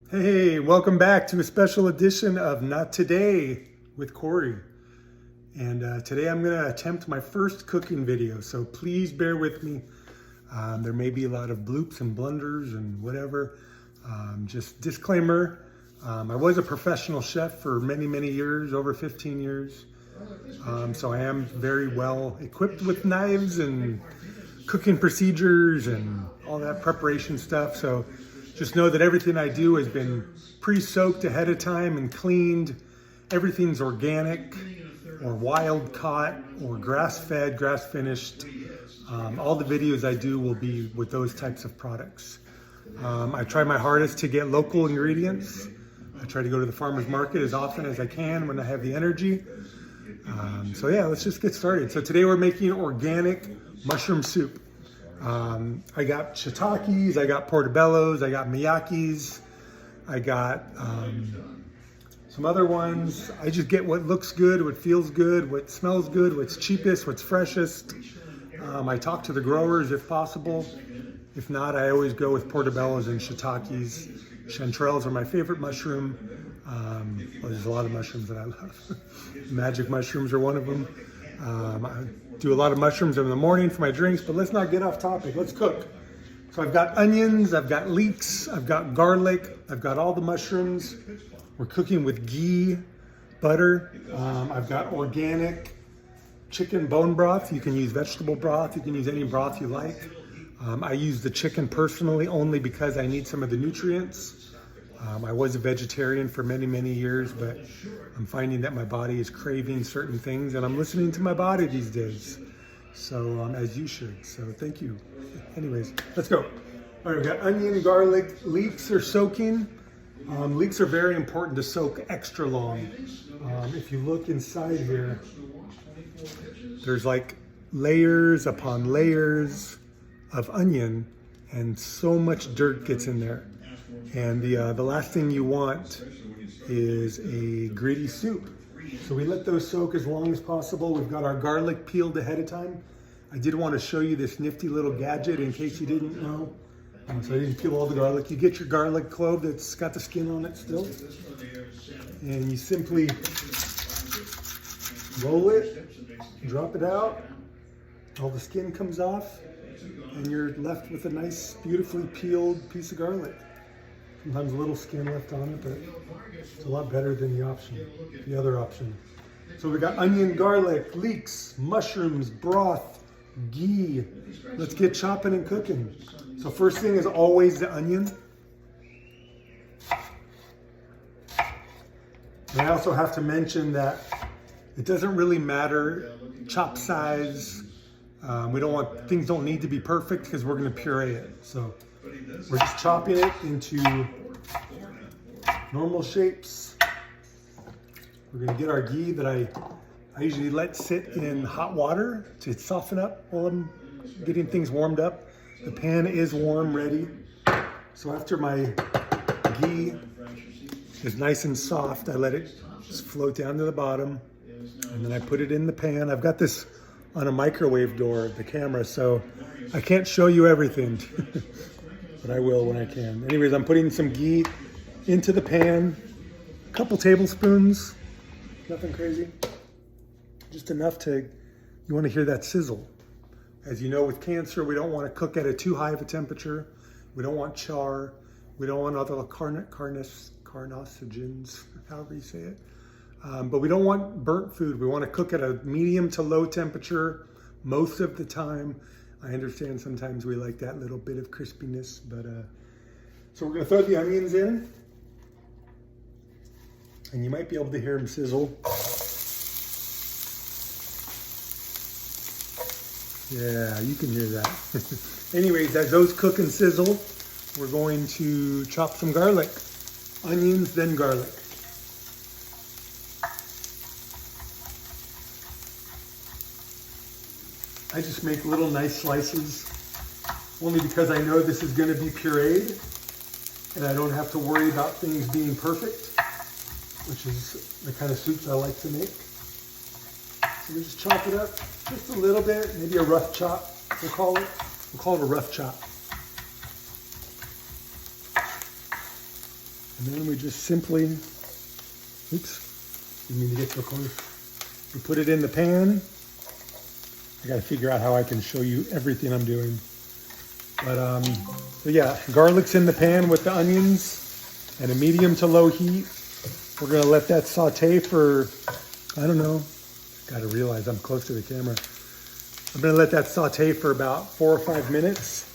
Hey, welcome back to a special edition of Not Today with Corey. And today I'm going to attempt my first cooking video, so please bear with me. There may be a lot of bloops and blunders and whatever. Just disclaimer, I was a professional chef for many years, over 15 years. So I am very well equipped with knives and cooking procedures and all that preparation stuff. So just know that everything I do has been pre-soaked ahead of time and cleaned. Everything's organic or wild caught or grass-fed, grass-finished. All the videos I do will be with those types of products. I try my hardest to get local ingredients. I try to go to the farmer's market as often as I can when I have the energy. So yeah, let's just get started. So today we're making organic mushroom soup. I got shiitakes, I got portobellos, I got miyakis, I got some other ones. I just get what looks good, what feels good, what smells good, what's cheapest, what's freshest. I talk to the growers if possible. If not, I always go with portobellos and shiitakes. Chanterelles are my favorite mushroom. Well, there's a lot of mushrooms that I love. Magic mushrooms are one of them. I do a lot of mushrooms in the morning for my drinks, but let's not get off topic. Let's cook. So I've got onions, I've got leeks, I've got garlic, I've got all the mushrooms. We're cooking with ghee, butter. I've got organic chicken bone broth. You can use vegetable broth. You can use any broth you like. I use the chicken personally only because I need some of the nutrients. I was a vegetarian for many years, but I'm finding that my body is craving certain things, and I'm listening to my body these days. So, as you should. So, thank you. Anyways, let's go. All right, we've got onion, garlic, leeks are soaking. Leeks are very important to soak extra long. If you look inside here, there's like layers upon layers of onion, and so much dirt gets in there. And the last thing you want is a gritty soup. So we let those soak as long as possible. We've got our garlic peeled ahead of time. I did want to show you this nifty little gadget in case you didn't know. So I didn't peel all the garlic. You get your garlic clove that's got the skin on it still. And you simply roll it, drop it out. All the skin comes off. And you're left with a nice, beautifully peeled piece of garlic. Sometimes a little skin left on it, but it's a lot better than the other option. So we got onion, garlic, leeks, mushrooms, broth, ghee. Let's get chopping and cooking. So first thing is always the onion. And I also have to mention that it doesn't really matter chop size. Things don't need to be perfect because we're going to puree it. So we're just chopping it into normal shapes. We're going to get our ghee that I usually let sit in hot water to soften up while I'm getting things warmed up. The pan is warm, ready. So after my ghee is nice and soft, I let it just float down to the bottom. And then I put it in the pan. I've got this on a microwave door, the camera, so I can't show you everything, but I will when I can. Anyways, I'm putting some ghee into the pan, a couple tablespoons, nothing crazy, just enough you want to hear that sizzle. As you know, with cancer, we don't want to cook at a too high of a temperature. We don't want char. We don't want other carcinogens, however you say it. But we don't want burnt food. We want to cook at a medium to low temperature most of the time. I understand sometimes we like that little bit of crispiness, but so we're going to throw the onions in, and you might be able to hear them sizzle. Yeah, you can hear that. Anyways, as those cook and sizzle, we're going to chop some garlic. Onions, then garlic. I just make little nice slices, only because I know this is going to be pureed, and I don't have to worry about things being perfect, which is the kind of soups I like to make. So we just chop it up just a little bit, maybe a rough chop, we'll call it. We'll call it a rough chop. And then we just simply, oops, you need to get so close. We put it in the pan. I gotta figure out how I can show you everything I'm doing. But so yeah, garlic's in the pan with the onions at a medium to low heat. We're gonna let that saute for, I don't know, gotta realize I'm close to the camera. I'm gonna let that saute for about 4 or 5 minutes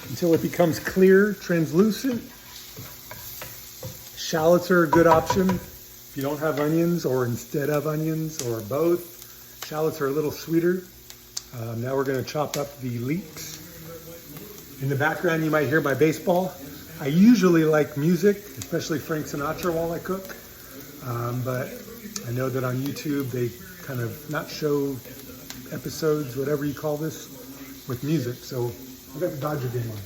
until it becomes clear, translucent. Shallots are a good option if you don't have onions, or instead of onions, or both. Shallots are a little sweeter. Now we're gonna chop up the leeks. In the background, you might hear my baseball. I usually like music, especially Frank Sinatra while I cook. But I know that on YouTube, they kind of not show episodes, whatever you call this, with music. So I got the Dodger game on.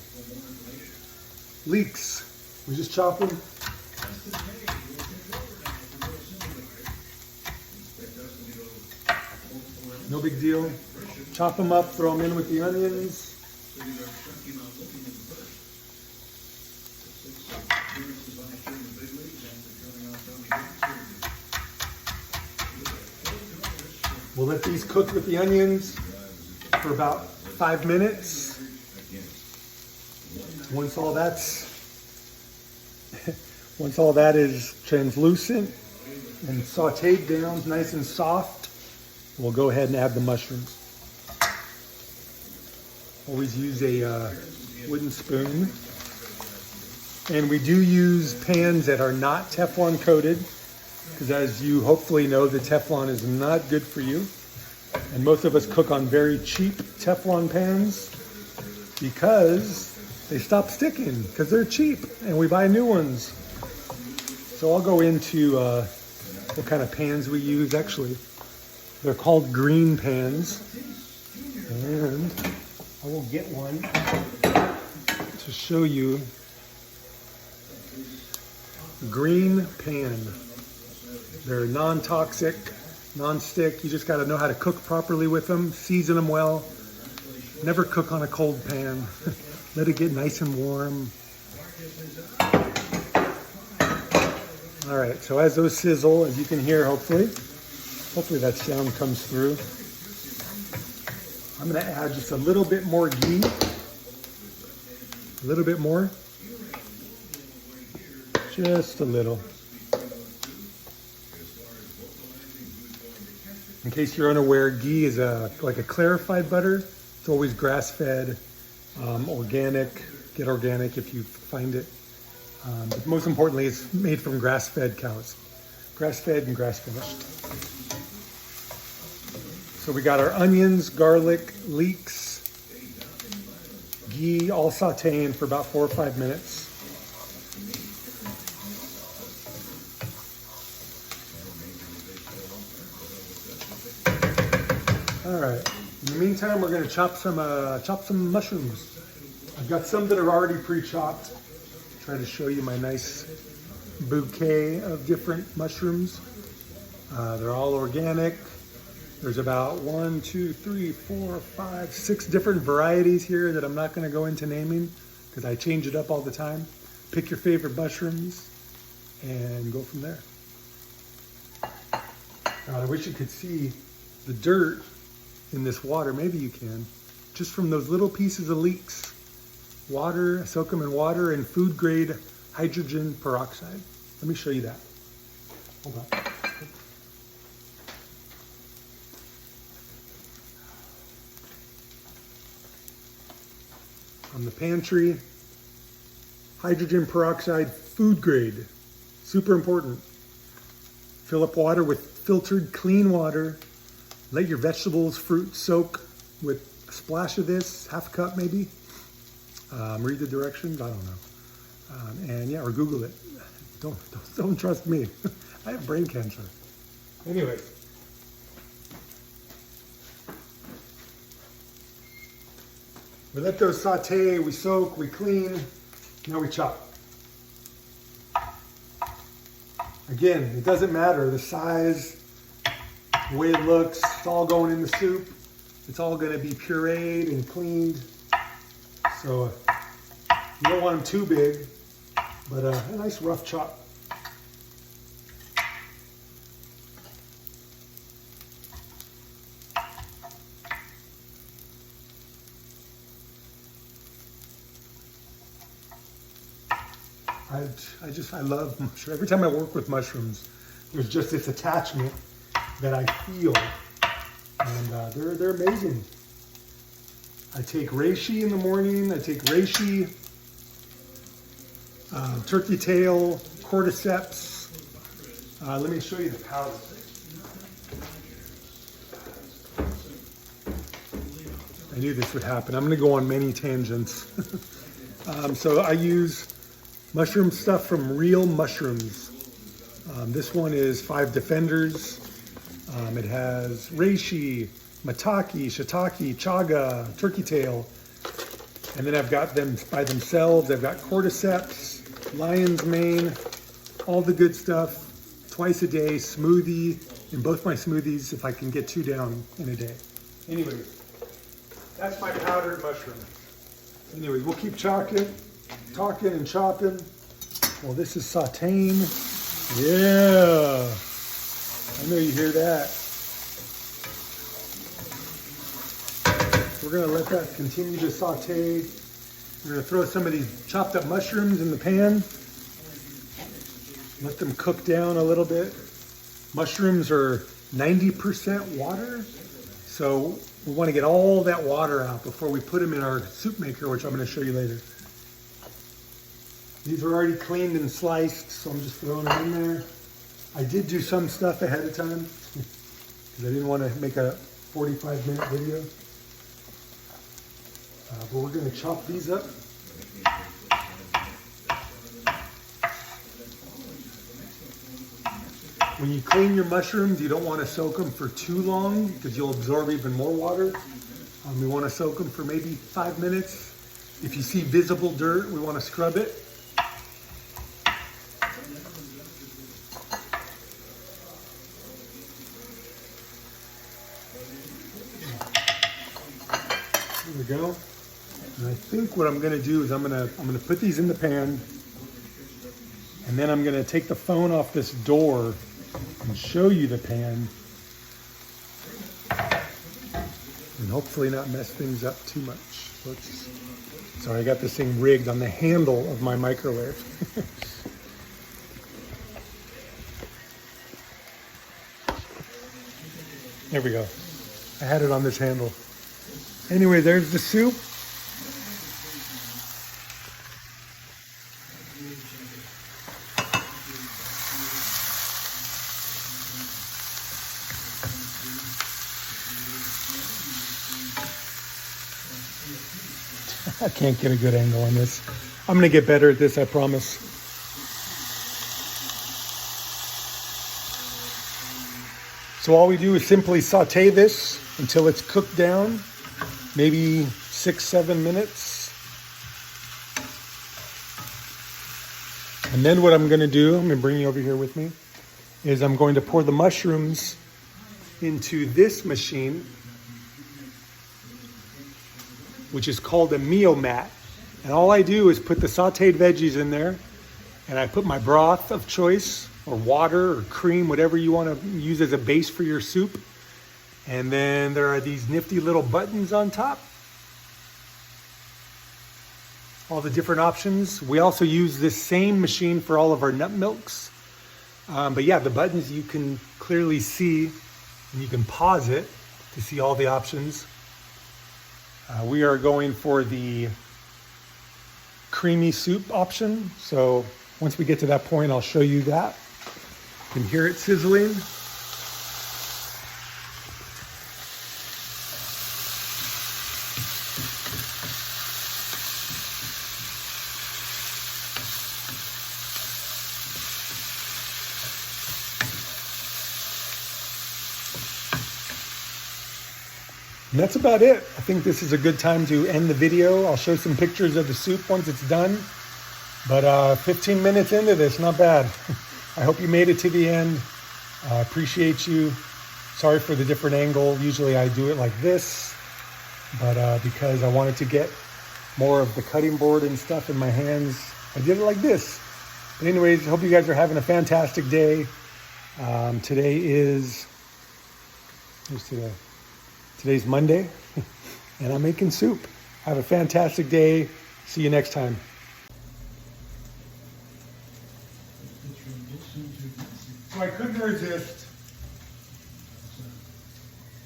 Leeks, we just chop them. No big deal. Chop them up, throw them in with the onions. We'll let these cook with the onions for about 5 minutes. Once all that is translucent and sauteed down, nice and soft, we'll go ahead and add the mushrooms. Always use a wooden spoon. And we do use pans that are not Teflon coated, because as you hopefully know, the Teflon is not good for you. And most of us cook on very cheap Teflon pans because they stop sticking, because they're cheap and we buy new ones. So I'll go into what kind of pans we use. Actually, they're called green pans. And I will get one to show you. Green pan. They're non-toxic, non-stick. You just got to know how to cook properly with them, season them well. Never cook on a cold pan. Let it get nice and warm. All right, so as those sizzle, as you can hear, hopefully that sound comes through. I'm gonna add just a little bit more ghee. A little bit more. Just a little. In case you're unaware, ghee is like a clarified butter. It's always grass-fed, organic. Get organic if you find it. But most importantly, it's made from grass-fed cows. Grass-fed and grass-finished. So we got our onions, garlic, leeks, ghee, all sauteing for about 4 or 5 minutes. All right. In the meantime, we're going to chop some mushrooms. I've got some that are already pre-chopped. Try to show you my nice bouquet of different mushrooms. They're all organic. There's about 1, 2, 3, 4, 5, 6 different varieties here that I'm not going to go into naming because I change it up all the time. Pick your favorite mushrooms and go from there. I wish you could see the dirt in this water. Maybe you can. Just from those little pieces of leeks. Water, I soak them in water and food grade hydrogen peroxide. Let me show you that. Hold on. From the pantry, hydrogen peroxide, food grade. Super important. Fill up water with filtered clean water. Let your vegetables, fruit soak with a splash of this, half a cup maybe. Read the directions, I don't know. And yeah, or Google it. Don't trust me. I have brain cancer. Anyway. We let those saute, we soak, we clean, now we chop. Again, it doesn't matter the size, the way it looks, it's all going in the soup. It's all gonna be pureed and cleaned. So you don't want them too big. but a nice rough chop. I love mushrooms. Every time I work with mushrooms, there's just this attachment that I feel, and they're amazing. I take reishi in the morning. I take reishi, turkey tail, cordyceps. Let me show you the powder. I knew this would happen. I'm going to go on many tangents. So I use mushroom stuff from Real Mushrooms. This one is 5 Defenders. It has reishi, maitake, shiitake, chaga, turkey tail. And then I've got them by themselves. I've got cordyceps, lion's mane, all the good stuff. Twice a day, smoothie, in both my smoothies if I can get 2 down in a day. Anyway, that's my powdered mushroom. Anyway, we'll keep talking and chopping. Well, this is sauteing. Yeah, I know you hear that. We're gonna let that continue to saute. We're gonna throw some of these chopped up mushrooms in the pan. Let them cook down a little bit. Mushrooms are 90% water, so we want to get all that water out before we put them in our soup maker, which I'm going to show you later. These are already cleaned and sliced, so I'm just throwing them in there. I did do some stuff ahead of time because I didn't want to make a 45-minute video. But we're going to chop these up. When you clean your mushrooms, you don't want to soak them for too long because you'll absorb even more water. We want to soak them for maybe 5 minutes. If you see visible dirt, we want to scrub it. There we go. And I think what I'm going to do is I'm going to put these in the pan, and then I'm going to take the phone off this door and show you the pan, and hopefully not mess things up too much. Oops. Sorry, I got this thing rigged on the handle of my microwave. There we go. I had it on this handle. Anyway, there's the soup. I can't get a good angle on this. I'm gonna get better at this, I promise. So all we do is simply saute this until it's cooked down, maybe 6-7 minutes. And then what I'm gonna do, I'm gonna bring you over here with me, is I'm going to pour the mushrooms into this machine, which is called a Mio-Mat. And all I do is put the sauteed veggies in there, and I put my broth of choice, or water, or cream, whatever you want to use as a base for your soup. And then there are these nifty little buttons on top. All the different options. We also use this same machine for all of our nut milks. But yeah, the buttons you can clearly see, and you can pause it to see all the options. We are going for the creamy soup option. So once we get to that point, I'll show you that. You can hear it sizzling. And that's about it. I think this is a good time to end the video. I'll show some pictures of the soup once it's done. But 15 minutes into this, not bad. I hope you made it to the end. I appreciate you. Sorry for the different angle. Usually I do it like this, but because I wanted to get more of the cutting board and stuff in my hands, I did it like this. But anyways, hope you guys are having a fantastic day. Today is, what's today? Today's Monday, and I'm making soup. Have a fantastic day. See you next time. So I couldn't resist.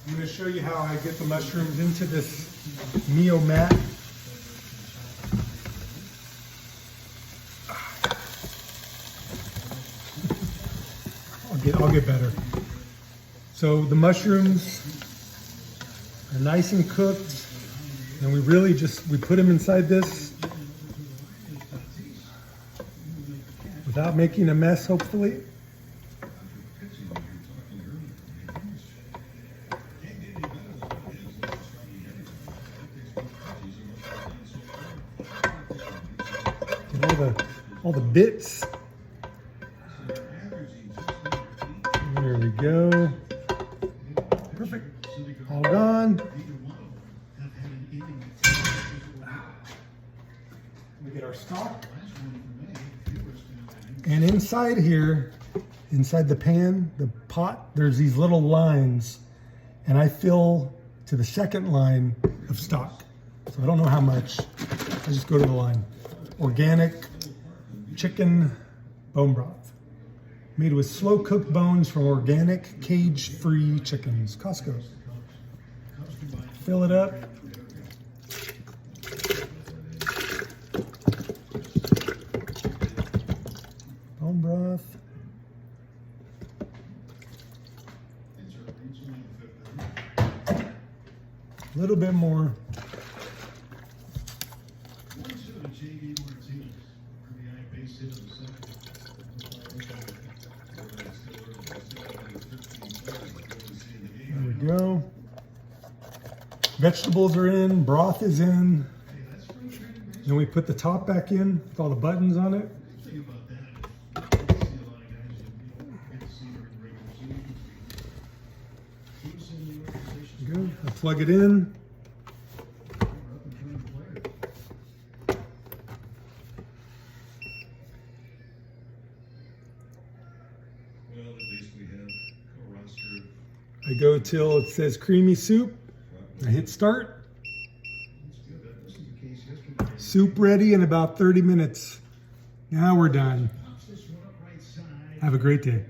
I'm going to show you how I get the mushrooms into this Mio mat. I'll get better. So the mushrooms are nice and cooked, and we put them inside this without making a mess, hopefully. Get all the bits. There we go. Perfect. All gone. We get our stock. And inside here, inside the pan, the pot, there's these little lines. And I fill to the second line of stock. So I don't know how much. I just go to the line. Organic chicken bone broth. Made with slow-cooked bones from organic, cage-free chickens. Costco. Fill it up. Bone broth. A little bit more. There we go. Vegetables are in, broth is in. Then we put the top back in with all the buttons on it. Good. I plug it in. I go till it says creamy soup. I hit start. Soup ready in about 30 minutes. Now we're done. Have a great day.